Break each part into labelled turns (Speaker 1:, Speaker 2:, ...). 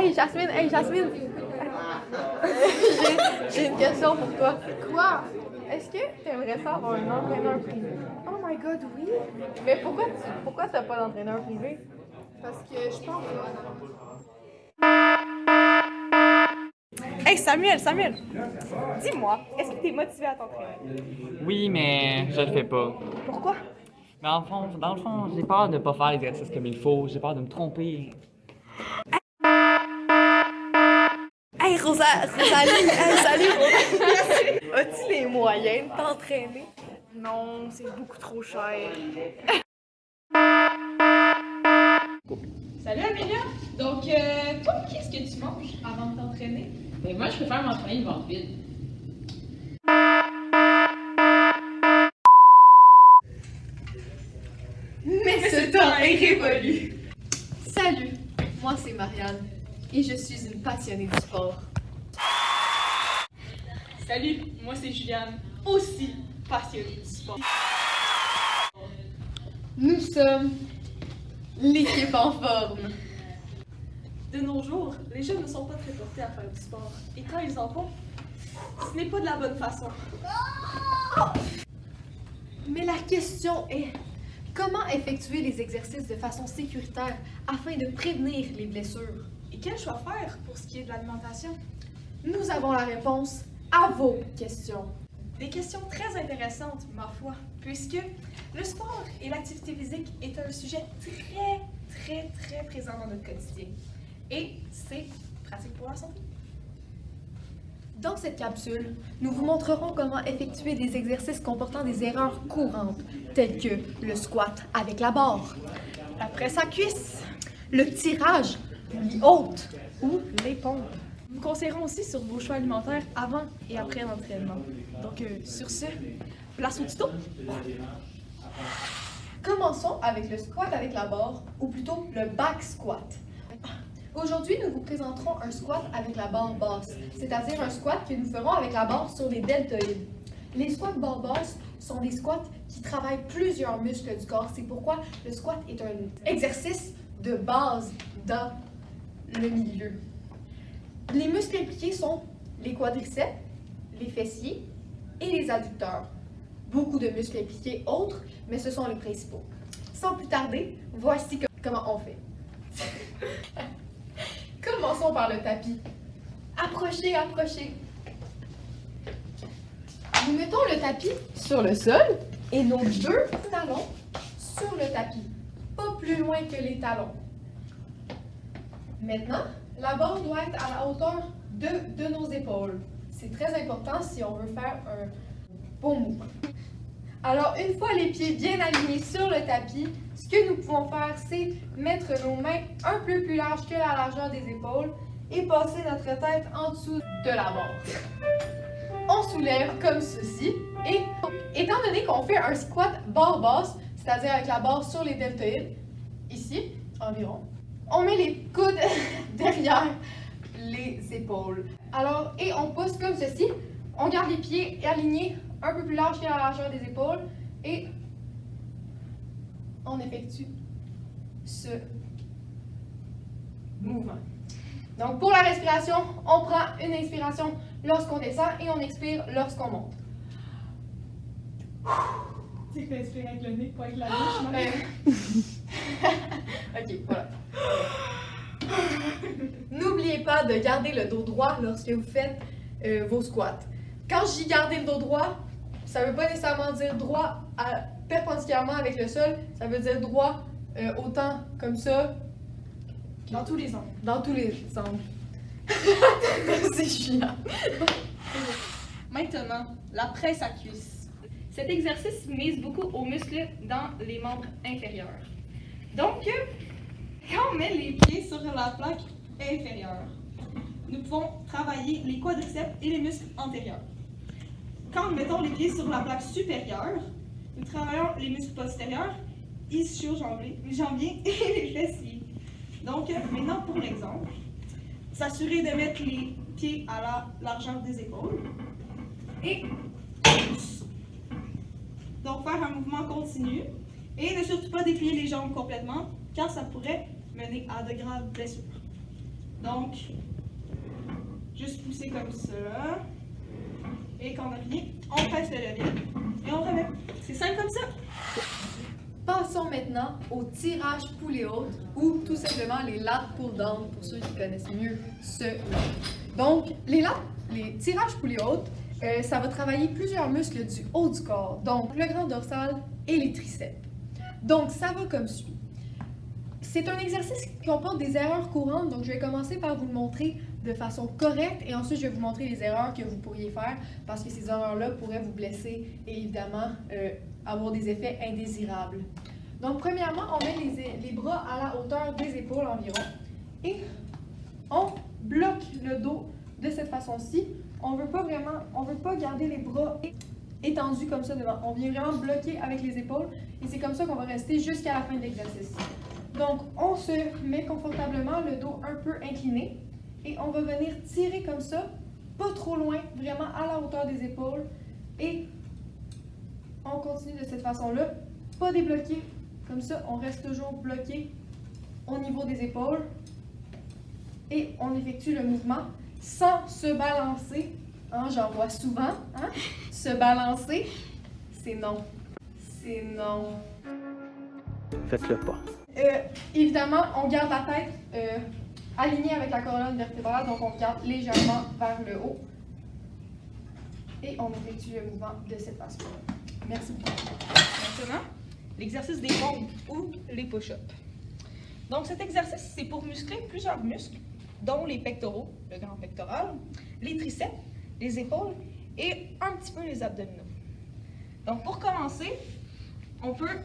Speaker 1: Hey Jasmine! J'ai une question pour toi. Quoi? Est-ce que tu aimerais ça avoir un entraîneur privé?
Speaker 2: Oh my god, oui!
Speaker 1: Mais pourquoi t'as pas d'entraîneur privé?
Speaker 2: Parce que je pense.
Speaker 3: Hey Samuel, dis-moi, est-ce que tu es motivé à t'entraîner?
Speaker 4: Oui, mais je le fais pas.
Speaker 3: Pourquoi?
Speaker 4: Mais dans le fond, j'ai peur de pas faire l'exercice comme il faut. J'ai peur de me tromper.
Speaker 1: Hey Rosalie! Hey, salut Rosalie! As-tu les moyens de t'entraîner?
Speaker 2: Non, c'est beaucoup trop cher.
Speaker 5: Salut Amélia! Donc, toi, qu'est-ce que tu manges avant de t'entraîner?
Speaker 6: Ben moi, je préfère m'entraîner le ventre vide.
Speaker 1: Mais ce temps est révolu!
Speaker 7: Salut, moi c'est Marianne et je suis une passionnée du sport.
Speaker 5: Salut, moi c'est Juliane, aussi passionnée du sport.
Speaker 7: Nous sommes l'équipe en forme.
Speaker 5: De nos jours, les jeunes ne sont pas très portés à faire du sport. Et quand ils en font, ce n'est pas de la bonne façon.
Speaker 7: Mais la question est, comment effectuer les exercices de façon sécuritaire afin de prévenir les blessures?
Speaker 5: Et quel choix faire pour ce qui est de l'alimentation?
Speaker 7: Nous avons la réponse à vos questions.
Speaker 5: Des questions très intéressantes, ma foi, puisque le sport et l'activité physique est un sujet très présent dans notre quotidien. Et c'est pratique pour la santé.
Speaker 7: Dans cette capsule, nous vous montrerons comment effectuer des exercices comportant des erreurs courantes, telles que le squat avec la barre,
Speaker 3: La presse à cuisse,
Speaker 7: le tirage, lit haute,
Speaker 3: ou les pompes.
Speaker 5: Nous conseillerons aussi sur vos choix alimentaires avant et après l'entraînement. Donc, sur ce, place au tuto.
Speaker 7: Commençons avec le squat avec la barre, ou plutôt le back squat. Aujourd'hui, nous vous présenterons un squat avec la barre basse, c'est-à-dire un squat que nous ferons avec la barre sur des deltoïdes. Les squats barre basse sont des squats qui travaillent plusieurs muscles du corps. C'est pourquoi le squat est un exercice de base dans le milieu. Les muscles impliqués sont les quadriceps, les fessiers et les adducteurs. Beaucoup de muscles impliqués autres, mais ce sont les principaux. Sans plus tarder, voici comment on fait. Commençons par le tapis. Approchez. Nous mettons le tapis sur le sol et nos deux talons sur le tapis, pas plus loin que les talons. Maintenant, la barre doit être à la hauteur de nos épaules. C'est très important si on veut faire un bon mouvement. Alors, une fois les pieds bien alignés sur le tapis, ce que nous pouvons faire, c'est mettre nos mains un peu plus larges que la largeur des épaules et passer notre tête en dessous de la barre. On soulève comme ceci et, étant donné qu'on fait un squat barre basse, c'est-à-dire avec la barre sur les deltoïdes, ici, environ, on met les coudes derrière les épaules. Alors, et on pousse comme ceci. On garde les pieds alignés un peu plus larges que la largeur des épaules et on effectue ce mouvement. Donc, pour la respiration, on prend une inspiration lorsqu'on descend et on expire lorsqu'on monte.
Speaker 5: Tu sais que t'inspires avec le nez, pas avec la bouche.
Speaker 7: Ok, voilà. N'oubliez pas de garder le dos droit lorsque vous faites vos squats. Quand je dis garder le dos droit, ça ne veut pas nécessairement dire droit perpendiculairement avec le sol, ça veut dire droit autant comme ça.
Speaker 5: Dans tous les angles.
Speaker 7: Dans tous les angles. C'est chiant.
Speaker 5: Maintenant, la presse à cuisse. Cet exercice mise beaucoup aux muscles dans les membres inférieurs. Donc, quand on met les pieds sur la plaque inférieure, nous pouvons travailler les quadriceps et les muscles antérieurs. Quand nous mettons les pieds sur la plaque supérieure, nous travaillons les muscles postérieurs, ischio-jambiers et les fessiers. Donc, maintenant pour l'exemple, s'assurer de mettre les pieds à la largeur des épaules et pousse. Donc, faire un mouvement continu et ne surtout pas déplier les jambes complètement car ça pourrait mener à de graves blessures. Donc, juste pousser comme ça. Et quand on a fini, on presse le levier et on remet. C'est simple comme ça.
Speaker 7: Passons maintenant au tirage poulie haute ou tout simplement les lat pull down pour ceux qui connaissent mieux ce nom. Donc, les tirages poulie haute, ça va travailler plusieurs muscles du haut du corps, donc le grand dorsal et les triceps. Donc, ça va comme suit. C'est un exercice qui comporte des erreurs courantes, donc je vais commencer par vous le montrer de façon correcte et ensuite je vais vous montrer les erreurs que vous pourriez faire parce que ces erreurs-là pourraient vous blesser et évidemment avoir des effets indésirables. Donc premièrement, on met les bras à la hauteur des épaules environ et on bloque le dos de cette façon-ci. On veut pas garder les bras étendus comme ça devant. On vient vraiment bloquer avec les épaules et c'est comme ça qu'on va rester jusqu'à la fin de l'exercice. Donc, on se met confortablement, le dos un peu incliné et on va venir tirer comme ça, pas trop loin, vraiment à la hauteur des épaules et on continue de cette façon-là, pas débloqué, comme ça, on reste toujours bloqué au niveau des épaules et on effectue le mouvement sans se balancer. Hein, j'en vois souvent, hein? Se balancer, c'est non. C'est non.
Speaker 8: Faites-le pas.
Speaker 7: Évidemment, on garde la tête alignée avec la colonne vertébrale, donc on regarde légèrement vers le haut. Et on effectue le mouvement de cette façon-là. Merci beaucoup.
Speaker 5: Maintenant, l'exercice des pompes ou les push-ups. Donc cet exercice, c'est pour muscler plusieurs muscles, dont les pectoraux, le grand pectoral, les triceps, les épaules et un petit peu les abdominaux. Donc pour commencer, on peut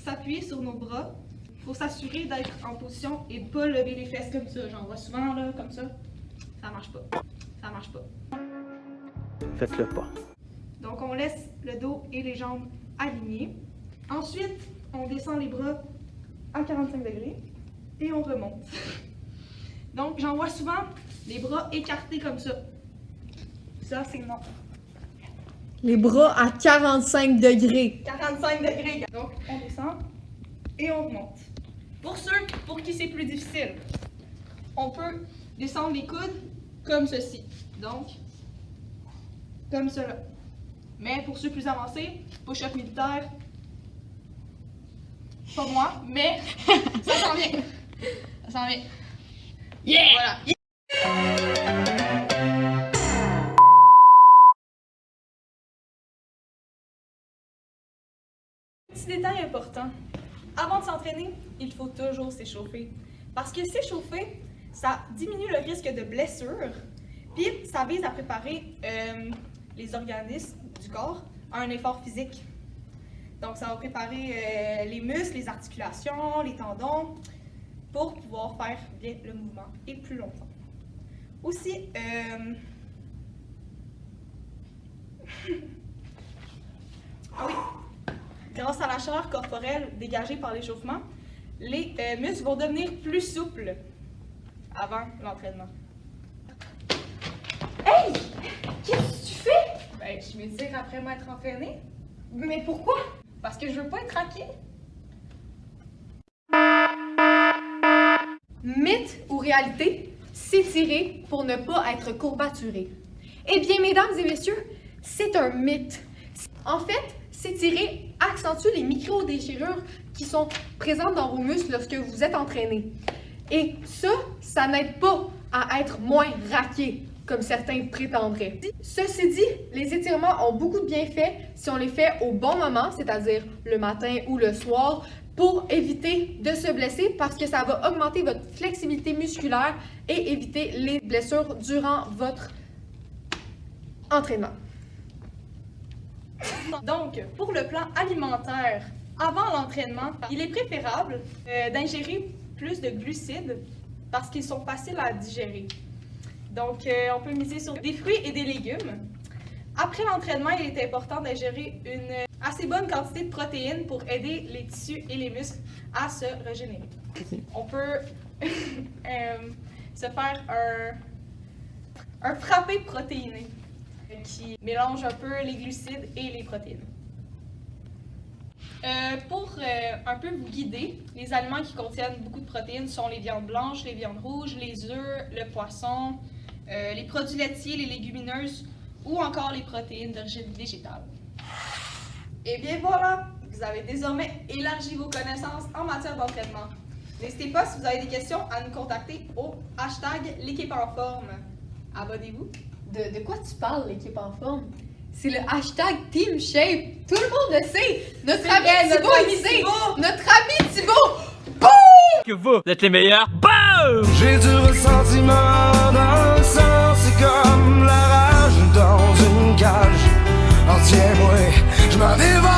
Speaker 5: s'appuyer sur nos bras pour s'assurer d'être en position et pas lever les fesses comme ça. J'en vois souvent là, comme ça. Ça marche pas. Ça marche pas.
Speaker 8: Faites-le pas.
Speaker 5: Donc on laisse le dos et les jambes alignés. Ensuite, on descend les bras à 45 degrés et on remonte. Donc j'en vois souvent les bras écartés comme ça. Ça, c'est non.
Speaker 1: Les bras à 45 degrés.
Speaker 5: 45 degrés. Donc on descend et on remonte. Pour ceux pour qui c'est plus difficile, on peut descendre les coudes comme ceci. Donc, comme cela. Mais pour ceux plus avancés, push-up militaire, pas moi, mais ça s'en vient. Ça s'en vient. Yeah! Voilà. Petit détail important. Avant de s'entraîner, il faut toujours s'échauffer. Parce que s'échauffer, ça diminue le risque de blessure, puis ça vise à préparer les organismes du corps à un effort physique. Donc ça va préparer les muscles, les articulations, les tendons, pour pouvoir faire bien le mouvement et plus longtemps. Aussi, ah oui, grâce à la chaleur corporelle dégagée par l'échauffement, les muscles vont devenir plus souples avant l'entraînement.
Speaker 7: Hey! Qu'est-ce que tu fais?
Speaker 5: Ben, je m'étire après m'être entraîné
Speaker 7: Mais pourquoi?
Speaker 5: parce que je veux pas être raqué.
Speaker 7: Mythe ou réalité? S'étirer pour ne pas être courbaturé. Eh bien, mesdames et messieurs, c'est un mythe. En fait, s'étirer accentue les micro-déchirures qui sont présentes dans vos muscles lorsque vous êtes entraîné. Et ça n'aide pas à être moins raqué, comme certains prétendraient. Ceci dit, les étirements ont beaucoup de bienfaits si on les fait au bon moment, c'est-à-dire le matin ou le soir, pour éviter de se blesser parce que ça va augmenter votre flexibilité musculaire et éviter les blessures durant votre entraînement.
Speaker 5: Donc, pour le plan alimentaire, avant l'entraînement, il est préférable d'ingérer plus de glucides parce qu'ils sont faciles à digérer. Donc, on peut miser sur des fruits et des légumes. Après l'entraînement, il est important d'ingérer une assez bonne quantité de protéines pour aider les tissus et les muscles à se régénérer. On peut se faire un frappé protéiné qui mélange un peu les glucides et les protéines. Pour un peu vous guider, les aliments qui contiennent beaucoup de protéines sont les viandes blanches, les viandes rouges, les œufs, le poisson, les produits laitiers, les légumineuses ou encore les protéines d'origine végétale. Et bien voilà, vous avez désormais élargi vos connaissances en matière d'entraînement. N'hésitez pas, si vous avez des questions, à nous contacter au hashtag l'équipe en forme. Abonnez-vous.
Speaker 7: De quoi tu parles, l'équipe en forme? C'est le hashtag Team Shape. Tout le monde le sait. Notre ami Thibaut, il sait. Notre ami Thibaut.
Speaker 8: Que vous êtes les meilleurs. BOOM!
Speaker 9: J'ai du ressentiment dans le sang, c'est comme la rage dans une cage. En tiens-moi, je m'en dévore.